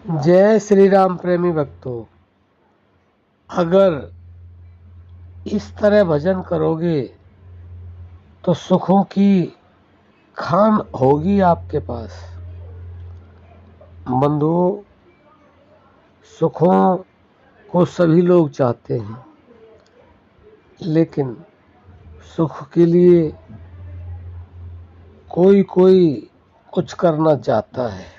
जय श्री राम प्रेमी भक्तों, अगर इस तरह भजन करोगे तो सुखों की खान होगी आपके पास। बंधुओं, सुखों को सभी लोग चाहते हैं, लेकिन सुख के लिए कोई कोई कुछ करना चाहता है,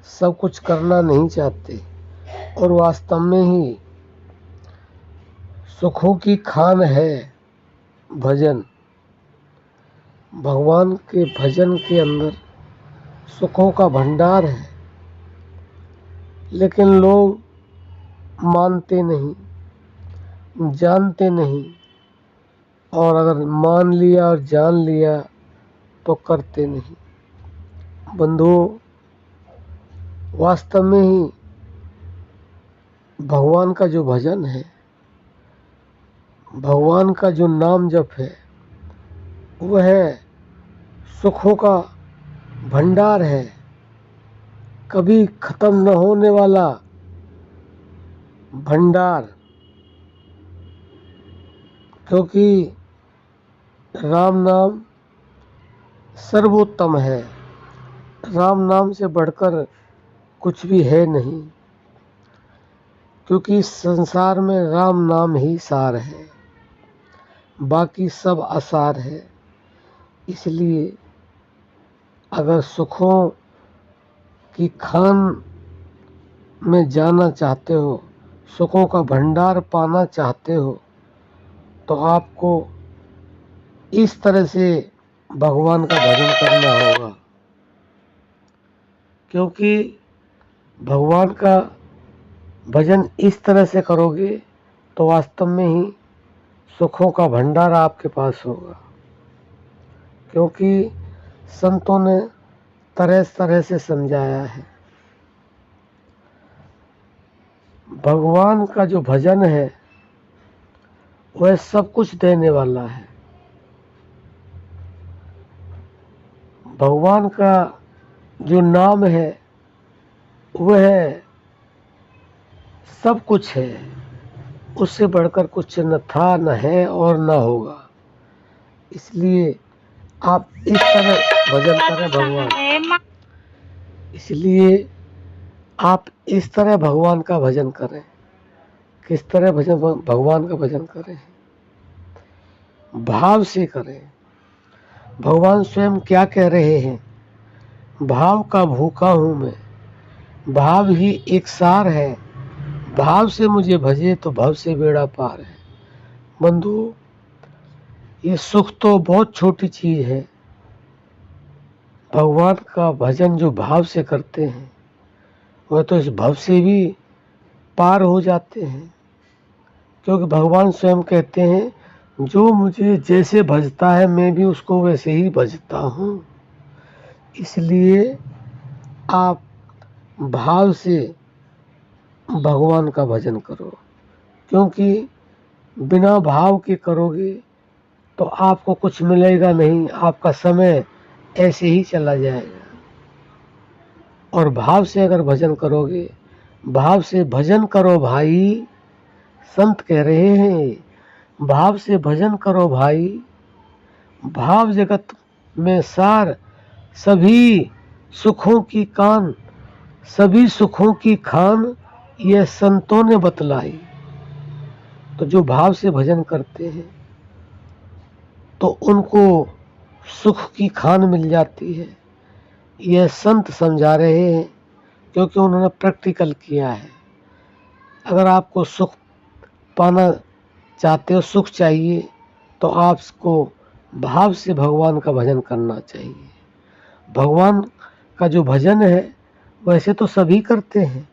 सब कुछ करना नहीं चाहते। और वास्तव में ही सुखों की खान है भजन। भगवान के भजन के अंदर सुखों का भंडार है, लेकिन लोग मानते नहीं, जानते नहीं, और अगर मान लिया और जान लिया तो करते नहीं। बंधुओं, वास्तव में ही भगवान का जो भजन है, भगवान का जो नाम जप है, वह सुखों का भंडार है, कभी खत्म न होने वाला भंडार। क्योंकि राम नाम सर्वोत्तम है, राम नाम से बढ़कर कुछ भी है नहीं। क्योंकि इस संसार में राम नाम ही सार है, बाकी सब असार है। इसलिए अगर सुखों की खान में जाना चाहते हो, सुखों का भंडार पाना चाहते हो, तो आपको इस तरह से भगवान का भजन करना होगा। क्योंकि भगवान का भजन इस तरह से करोगे तो वास्तव में ही सुखों का भंडार आपके पास होगा। क्योंकि संतों ने तरह तरह से समझाया है। भगवान का जो भजन है वह सब कुछ देने वाला है। भगवान का जो नाम है वह सब कुछ है, उससे बढ़कर कुछ न था, न है और न होगा। इसलिए आप इस तरह भजन करें भगवान, इसलिए आप इस तरह भगवान का भजन करें। किस तरह भजन भगवान का भजन करें? भाव से करें। भगवान स्वयं क्या कह रहे हैं? भाव का भूखा हूँ मैं, भाव ही एक सार है, भाव से मुझे भजे तो भव से बेड़ा पार है। बंधु, ये सुख तो बहुत छोटी चीज है। भगवान का भजन जो भाव से करते हैं वह तो इस भव से भी पार हो जाते हैं। क्योंकि भगवान स्वयं कहते हैं, जो मुझे जैसे भजता है मैं भी उसको वैसे ही भजता हूँ। इसलिए आप भाव से भगवान का भजन करो। क्योंकि बिना भाव के करोगे तो आपको कुछ मिलेगा नहीं, आपका समय ऐसे ही चला जाएगा। और भाव से अगर भजन करोगे, भाव से भजन करो भाई, संत कह रहे हैं भाव से भजन करो भाई। भाव जगत में सार, सभी सुखों की कान, सभी सुखों की खान, यह संतों ने बतलाई। तो जो भाव से भजन करते हैं तो उनको सुख की खान मिल जाती है। यह संत समझा रहे हैं, क्योंकि उन्होंने प्रैक्टिकल किया है। अगर आपको सुख पाना चाहते हो, सुख चाहिए, तो आपको भाव से भगवान का भजन करना चाहिए। भगवान का जो भजन है वैसे तो सभी करते हैं।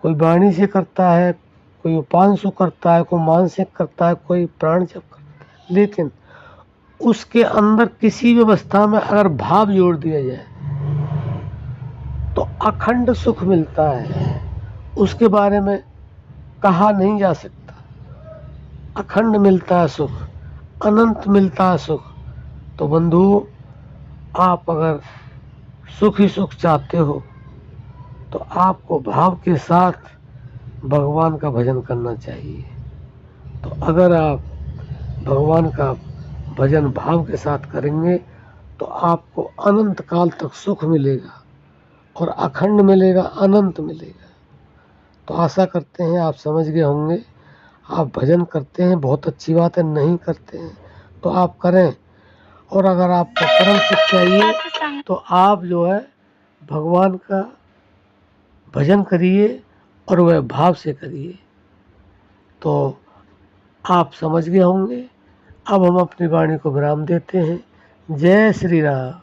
कोई वाणी से करता है, कोई उपांशु करता है, कोई मानसिक करता है, कोई प्राण जप करता है। लेकिन उसके अंदर किसी व्यवस्था में अगर भाव जोड़ दिया जाए तो अखंड सुख मिलता है। उसके बारे में कहा नहीं जा सकता। अखंड मिलता है सुख, अनंत मिलता है सुख। तो बंधु, आप अगर सुख ही सुख चाहते हो तो आपको भाव के साथ भगवान का भजन करना चाहिए। तो अगर आप भगवान का भजन भाव के साथ करेंगे तो आपको अनंत काल तक सुख मिलेगा और अखंड मिलेगा, अनंत मिलेगा। तो आशा करते हैं आप समझ गए होंगे। आप भजन करते हैं, बहुत अच्छी बात है, नहीं करते हैं तो आप करें। और अगर आपको परम सुख चाहिए तो आप जो है भगवान का भजन करिए और वह भाव से करिए। तो आप समझ गए होंगे। अब हम अपनी वाणी को विराम देते हैं। जय श्री राम।